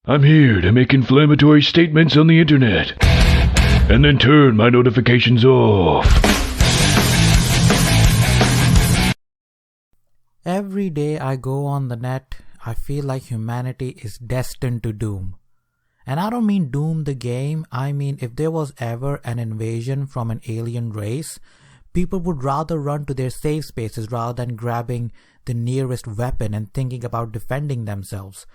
I'm here to make inflammatory statements on the internet, and then turn my notifications off. Every day I go on the net, I feel like humanity is destined to doom. And I don't mean doom the game, I mean if there was ever an invasion from an alien race, people would rather run to their safe spaces rather than grabbing the nearest weapon and thinking about defending themselves.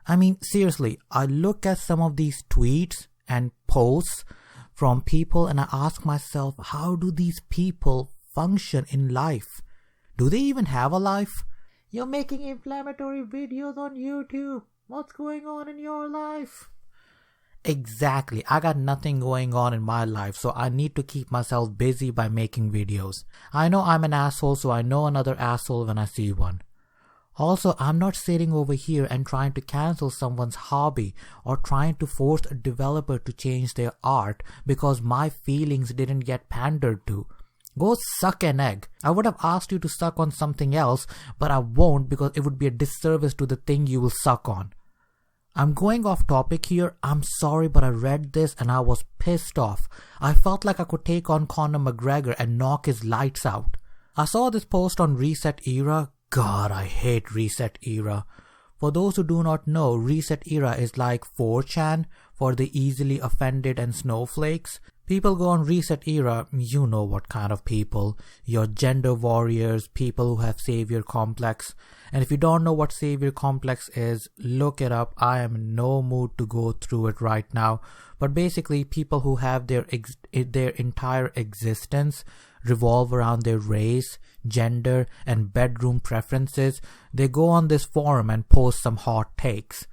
I mean, seriously, I look at some of these tweets and posts from people and I ask myself, how do these people function in life? Do they even have a life? You're making inflammatory videos on YouTube. What's going on in your life? Exactly, I got nothing going on in my life, so I need to keep myself busy by making videos. I know I'm an asshole, so I know another asshole when I see one. Also, I'm not sitting over here and trying to cancel someone's hobby or trying to force a developer to change their art because my feelings didn't get pandered to. Go suck an egg. I would have asked you to suck on something else, but I won't because it would be a disservice to the thing you will suck on. I'm going off topic here. I'm sorry, but I read this and I was pissed off. I felt like I could take on Conor McGregor and knock his lights out. I saw this post on ResetEra. God, I hate ResetEra. For those who do not know, ResetEra is like 4chan for the easily offended and snowflakes. People go on ResetEra, you know what kind of people. Your gender warriors, people who have savior complex. And if you don't know what savior complex is, look it up. I am in no mood to go through it right now. But basically, people who have their entire existence revolve around their race, gender, and bedroom preferences, they go on this forum and post some hot takes.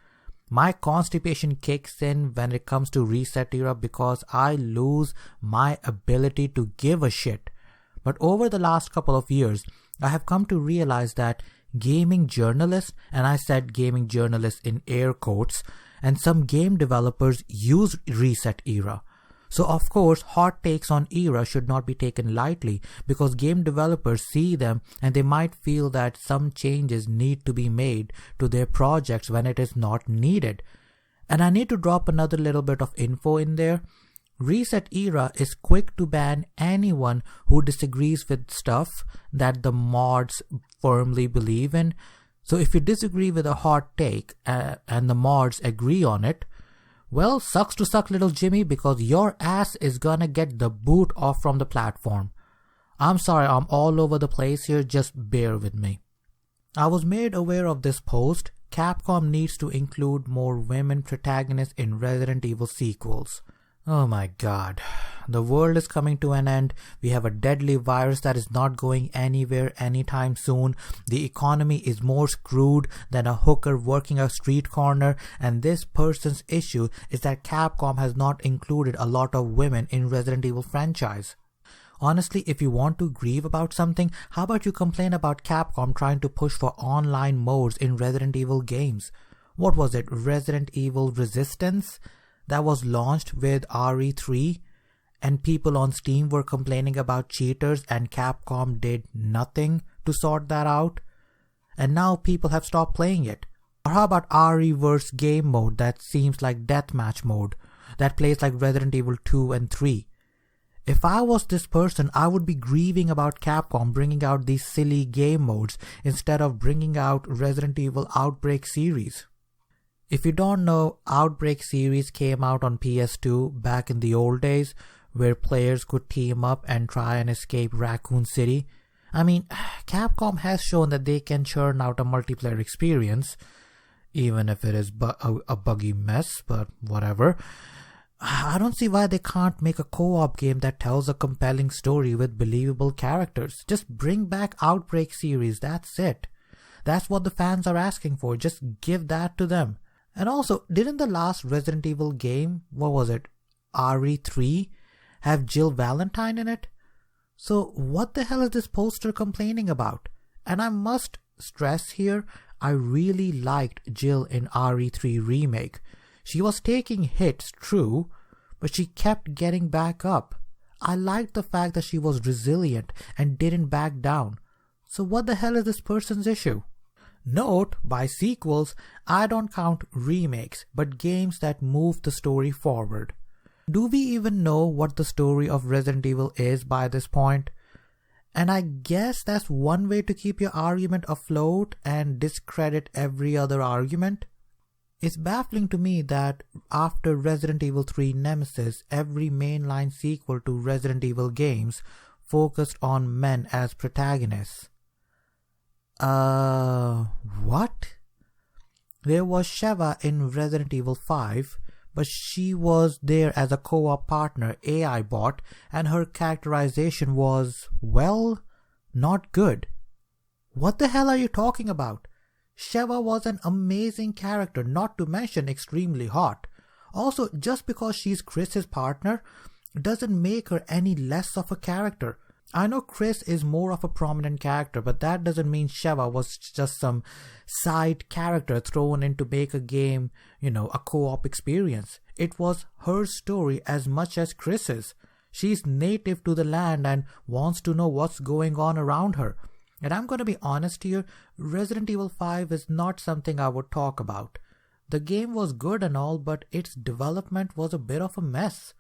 My constipation kicks in when it comes to ResetEra because I lose my ability to give a shit. But over the last couple of years, I have come to realize that gaming journalists, and I said gaming journalists in air quotes, and some game developers use ResetEra. So of course, hot takes on ERA should not be taken lightly because game developers see them and they might feel that some changes need to be made to their projects when it is not needed. And I need to drop another little bit of info in there. ResetEra is quick to ban anyone who disagrees with stuff that the mods firmly believe in. So if you disagree with a hot take and the mods agree on it, well, sucks to suck, little Jimmy, because your ass is gonna get the boot off from the platform. I'm sorry, I'm all over the place here, just bear with me. I was made aware of this post. Capcom needs to include more women protagonists in Resident Evil sequels. Oh my god. The world is coming to an end. We have a deadly virus that is not going anywhere anytime soon. The economy is more screwed than a hooker working a street corner. And this person's issue is that Capcom has not included a lot of women in Resident Evil franchise. Honestly, if you want to grieve about something, how about you complain about Capcom trying to push for online modes in Resident Evil games? What was it? Resident Evil Resistance? That was launched with RE3 and people on Steam were complaining about cheaters and Capcom did nothing to sort that out. And now people have stopped playing it. Or how about RE-verse game mode that seems like deathmatch mode that plays like Resident Evil 2 and 3? If I was this person, I would be grieving about Capcom bringing out these silly game modes instead of bringing out Resident Evil Outbreak series. If you don't know, Outbreak series came out on PS2 back in the old days where players could team up and try and escape Raccoon City. I mean, Capcom has shown that they can churn out a multiplayer experience, even if it is a buggy mess, but whatever. I don't see why they can't make a co-op game that tells a compelling story with believable characters. Just bring back Outbreak series, that's it. That's what the fans are asking for, just give that to them. And also, didn't the last Resident Evil game, what was it, RE3, have Jill Valentine in it? So what the hell is this poster complaining about? And I must stress here, I really liked Jill in RE3 Remake. She was taking hits, true, but she kept getting back up. I liked the fact that she was resilient and didn't back down. So what the hell is this person's issue? Note, by sequels, I don't count remakes, but games that move the story forward. Do we even know what the story of Resident Evil is by this point? And I guess that's one way to keep your argument afloat and discredit every other argument. It's baffling to me that after Resident Evil 3 Nemesis, every mainline sequel to Resident Evil games focused on men as protagonists. What? There was Sheva in Resident Evil 5, but she was there as a co-op partner, AI bot, and her characterization was, well, not good. What the hell are you talking about? Sheva was an amazing character, not to mention extremely hot. Also, just because she's Chris's partner doesn't make her any less of a character. I know Chris is more of a prominent character, but that doesn't mean Sheva was just some side character thrown in to make a game, a co-op experience. It was her story as much as Chris's. She's native to the land and wants to know what's going on around her. And I'm going to be honest here, Resident Evil 5 is not something I would talk about. The game was good and all, but its development was a bit of a mess.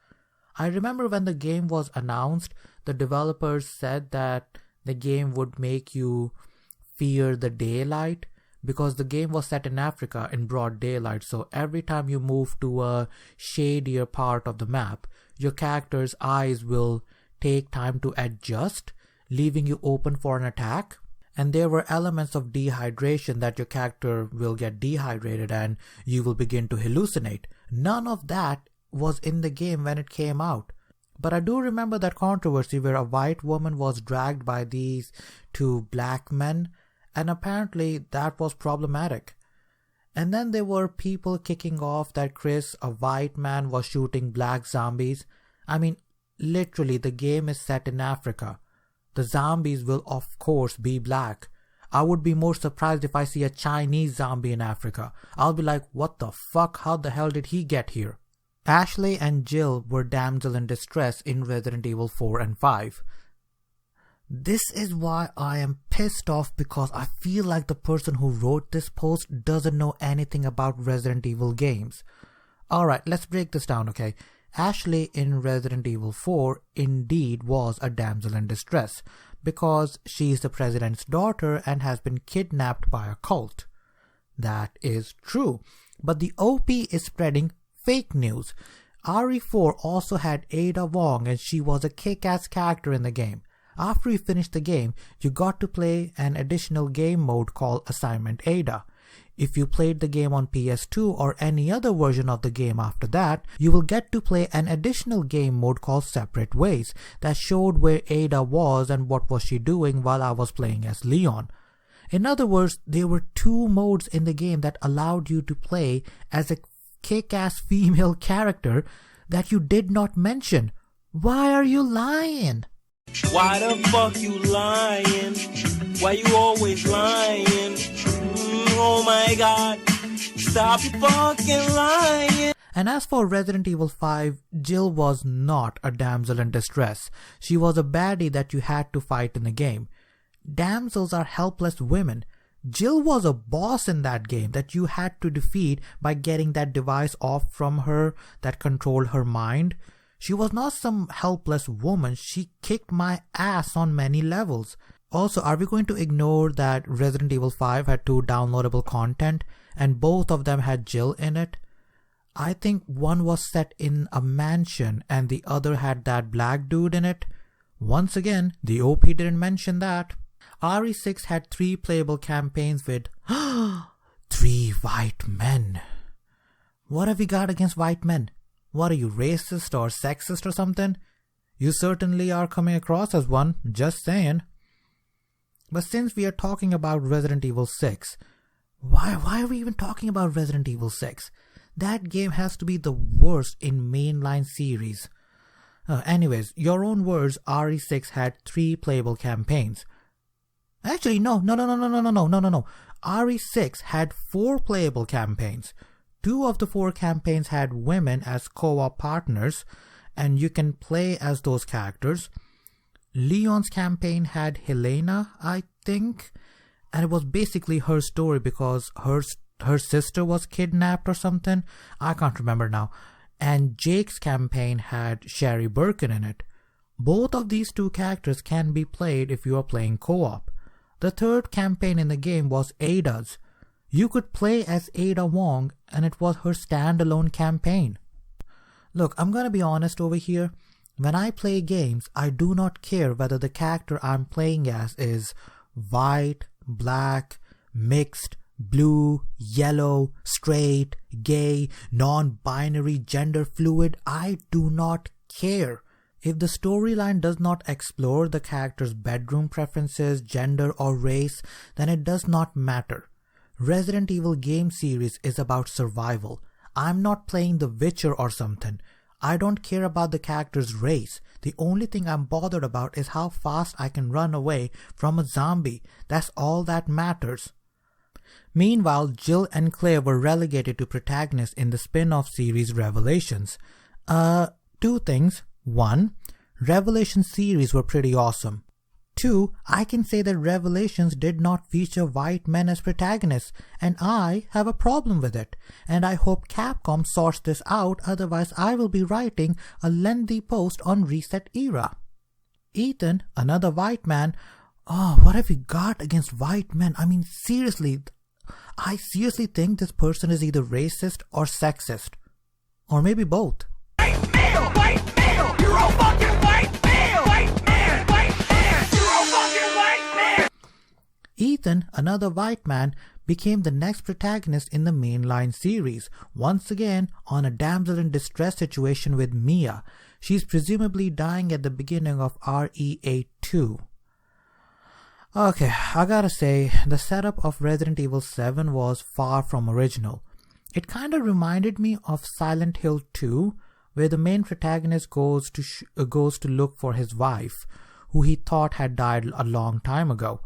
I remember when the game was announced, the developers said that the game would make you fear the daylight because the game was set in Africa in broad daylight. So every time you move to a shadier part of the map, your character's eyes will take time to adjust, leaving you open for an attack. And there were elements of dehydration that your character will get dehydrated and you will begin to hallucinate. None of that was in the game when it came out. But I do remember that controversy where a white woman was dragged by these two black men, and apparently that was problematic. And then there were people kicking off that Chris, a white man, was shooting black zombies. I mean, literally the game is set in Africa. The zombies will of course be black. I would be more surprised if I see a Chinese zombie in Africa. I'll be like, what the fuck? How the hell did he get here? Ashley and Jill were damsel in distress in Resident Evil 4 and 5. This is why I am pissed off, because I feel like the person who wrote this post doesn't know anything about Resident Evil games. Alright, let's break this down, okay? Ashley in Resident Evil 4 indeed was a damsel in distress because she is the president's daughter and has been kidnapped by a cult. That is true, but the OP is spreading fake news. RE4 also had Ada Wong and she was a kick-ass character in the game. After you finished the game, you got to play an additional game mode called Assignment Ada. If you played the game on PS2 or any other version of the game after that, you will get to play an additional game mode called Separate Ways that showed where Ada was and what was she doing while I was playing as Leon. In other words, there were two modes in the game that allowed you to play as a kick-ass female character that you did not mention. Why are you lying? Why the fuck you lying? Why you always lying? Oh my god, stop fucking lying. And as for Resident Evil 5, Jill was not a damsel in distress. She was a baddie that you had to fight in the game. Damsels are helpless women. Jill was a boss in that game that you had to defeat by getting that device off from her that controlled her mind. She was not some helpless woman. She kicked my ass on many levels. Also, are we going to ignore that Resident Evil 5 had 2 downloadable content and both of them had Jill in it? I think one was set in a mansion and the other had that black dude in it. Once again, the OP didn't mention that. RE6 had 3 playable campaigns with 3 white men. What have we got against white men? What are you, racist or sexist or something? You certainly are coming across as one, just saying. But since we are talking about Resident Evil 6, why are we even talking about Resident Evil 6? That game has to be the worst in mainline series. Anyways, your own words, RE6 had 3 playable campaigns. Actually, no. RE6 had 4 playable campaigns. 2 of the 4 campaigns had women as co-op partners, and you can play as those characters. Leon's campaign had Helena, I think, And it was basically her story because her sister was kidnapped or something. I can't remember now. And Jake's campaign had Sherry Birkin in it. Both of these two characters can be played if you are playing co-op. The third campaign in the game was Ada's. You could play as Ada Wong, and it was her standalone campaign. Look, I'm gonna be honest over here. When I play games, I do not care whether the character I'm playing as is white, black, mixed, blue, yellow, straight, gay, non-binary, gender fluid. I do not care. If the storyline does not explore the character's bedroom preferences, gender, or race, then it does not matter. Resident Evil game series is about survival. I'm not playing The Witcher or something. I don't care about the character's race. The only thing I'm bothered about is how fast I can run away from a zombie. That's all that matters. Meanwhile, Jill and Claire were relegated to protagonists in the spin-off series Revelations. Two things. 1. Revelations series were pretty awesome. 2. I can say that Revelations did not feature white men as protagonists, and I have a problem with it. And I hope Capcom sorts this out, otherwise I will be writing a lengthy post on ResetEra. Ethan, another white man. Oh, what have you got against white men? I mean, seriously. I seriously think this person is either racist or sexist. Or maybe both. White male! White male! You're a fucking white male! White man! White man! You're a fucking white man! Ethan, another white man, became the next protagonist in the mainline series, once again on a damsel in distress situation with Mia. She's presumably dying at the beginning of RE82. Okay, I gotta say, the setup of Resident Evil 7 was far from original. It kinda reminded me of Silent Hill 2, where the main protagonist goes to look for his wife, who he thought had died a long time ago.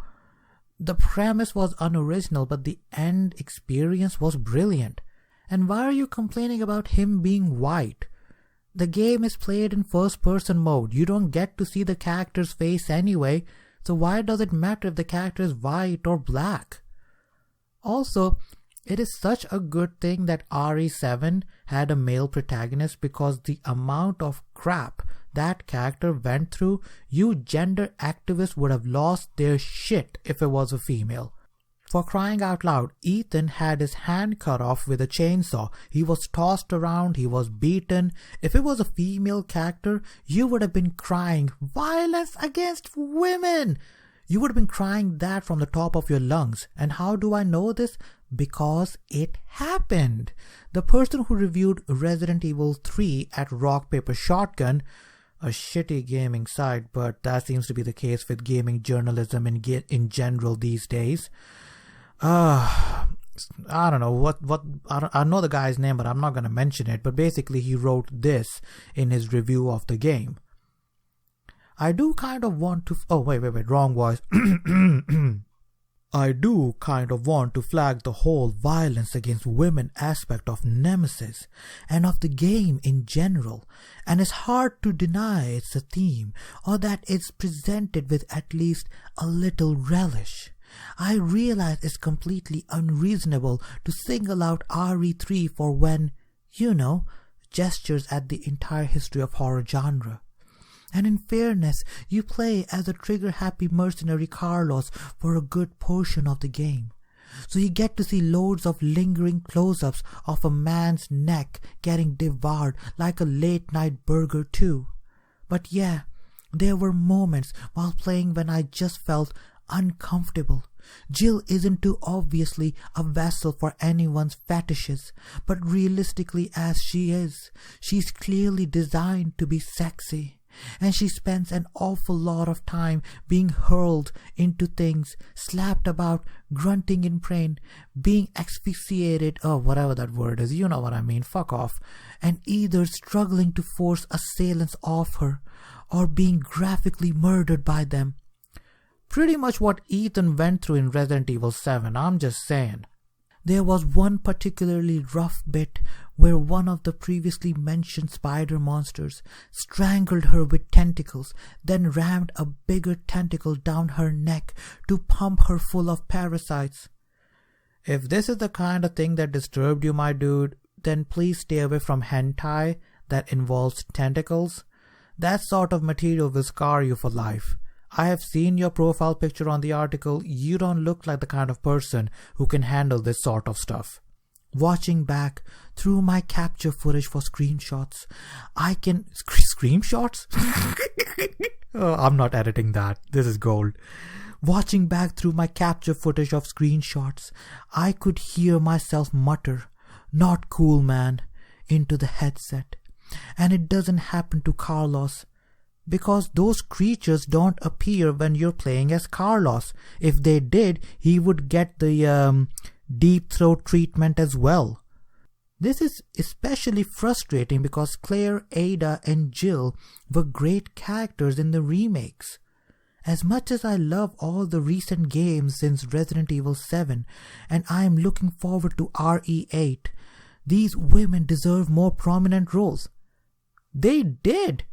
The premise was unoriginal, but the end experience was brilliant. And why are you complaining about him being white? The game is played in first-person mode. You don't get to see the character's face anyway, so why does it matter if the character is white or black? Also, it is such a good thing that RE7 had a male protagonist, because the amount of crap that character went through, you gender activists would have lost their shit if it was a female. For crying out loud, Ethan had his hand cut off with a chainsaw. He was tossed around, he was beaten. If it was a female character, you would have been crying, "Violence against women!" You would have been crying that from the top of your lungs. And how do I know this? Because it happened. The person who reviewed Resident Evil 3 at Rock Paper Shotgun, a shitty gaming site, but that seems to be the case with gaming journalism in general these days. I don't know I know the guy's name, but I'm not going to mention it. But basically he wrote this in his review of the game. I do kind of want to... Oh, wait, wrong voice. I do kind of want to flag the whole violence against women aspect of Nemesis and of the game in general, and it's hard to deny it's a theme, or that it's presented with at least a little relish. I realize it's completely unreasonable to single out RE3 for when, gestures at the entire history of horror genre. And in fairness, you play as a trigger-happy mercenary Carlos for a good portion of the game. So you get to see loads of lingering close-ups of a man's neck getting devoured like a late-night burger too. But yeah, there were moments while playing when I just felt uncomfortable. Jill isn't too obviously a vessel for anyone's fetishes, but realistically as she is, she's clearly designed to be sexy. And she spends an awful lot of time being hurled into things, slapped about, grunting in pain, being asphyxiated, or whatever that word is, you know what I mean, fuck off, and either struggling to force assailants off her, or being graphically murdered by them. Pretty much what Ethan went through in Resident Evil 7, I'm just saying. There was one particularly rough bit where one of the previously mentioned spider monsters strangled her with tentacles, then rammed a bigger tentacle down her neck to pump her full of parasites. If this is the kind of thing that disturbed you, my dude, then please stay away from hentai that involves tentacles. That sort of material will scar you for life. I have seen your profile picture on the article. You don't look like the kind of person who can handle this sort of stuff. Watching back through my capture footage for screenshots, I can... Screenshots? Oh, I'm not editing that. This is gold. Watching back through my capture footage of screenshots, I could hear myself mutter, "Not cool, man," into the headset. And it doesn't happen to Carlos, because those creatures don't appear when you're playing as Carlos. If they did, he would get the deep throat treatment as well. This is especially frustrating because Claire, Ada, and Jill were great characters in the remakes. As much as I love all the recent games since Resident Evil 7, and I am looking forward to RE8, these women deserve more prominent roles. They did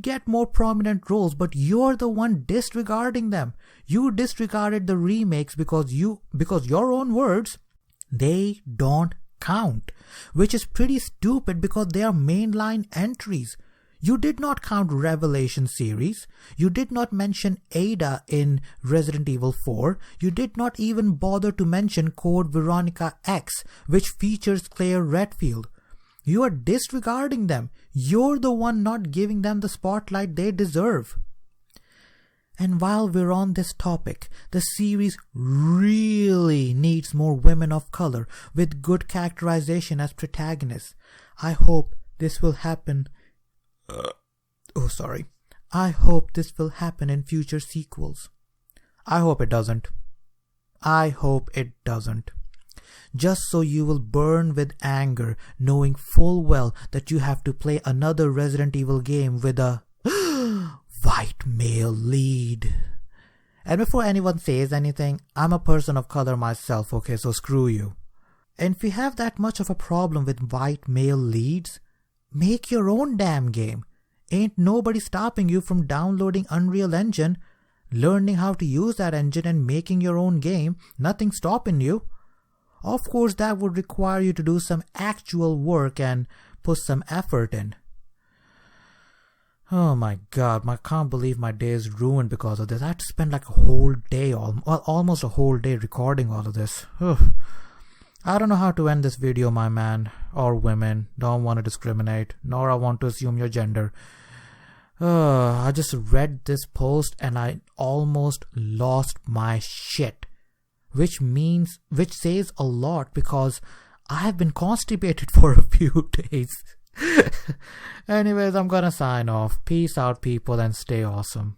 get more prominent roles, but you're the one disregarding them. You disregarded the remakes because your own words, they don't count, which is pretty stupid because they are mainline entries. You did not count Revelation series. You did not mention Ada in Resident Evil 4. You did not even bother to mention Code Veronica X, which features Claire Redfield. You are disregarding them. You're the one not giving them the spotlight they deserve. And while we're on this topic, the series really needs more women of color with good characterization as protagonists. I hope this will happen. I hope this will happen in future sequels. I hope it doesn't. Just so you will burn with anger, knowing full well that you have to play another Resident Evil game with a white male lead. And before anyone says anything, I'm a person of color myself, okay, so screw you. And if you have that much of a problem with white male leads, make your own damn game. Ain't nobody stopping you from downloading Unreal Engine, learning how to use that engine and making your own game. Nothing stopping you. Of course, that would require you to do some actual work and put some effort in. Oh my god, I can't believe my day is ruined because of this. I had to spend like a whole day, almost a whole day recording all of this. Ugh. I don't know how to end this video, my man, or women. Don't want to discriminate, nor I want to assume your gender. I just read this post and I almost lost my shit. Which says a lot because I have been constipated for a few days. Anyways, I'm gonna sign off. Peace out, people, and stay awesome.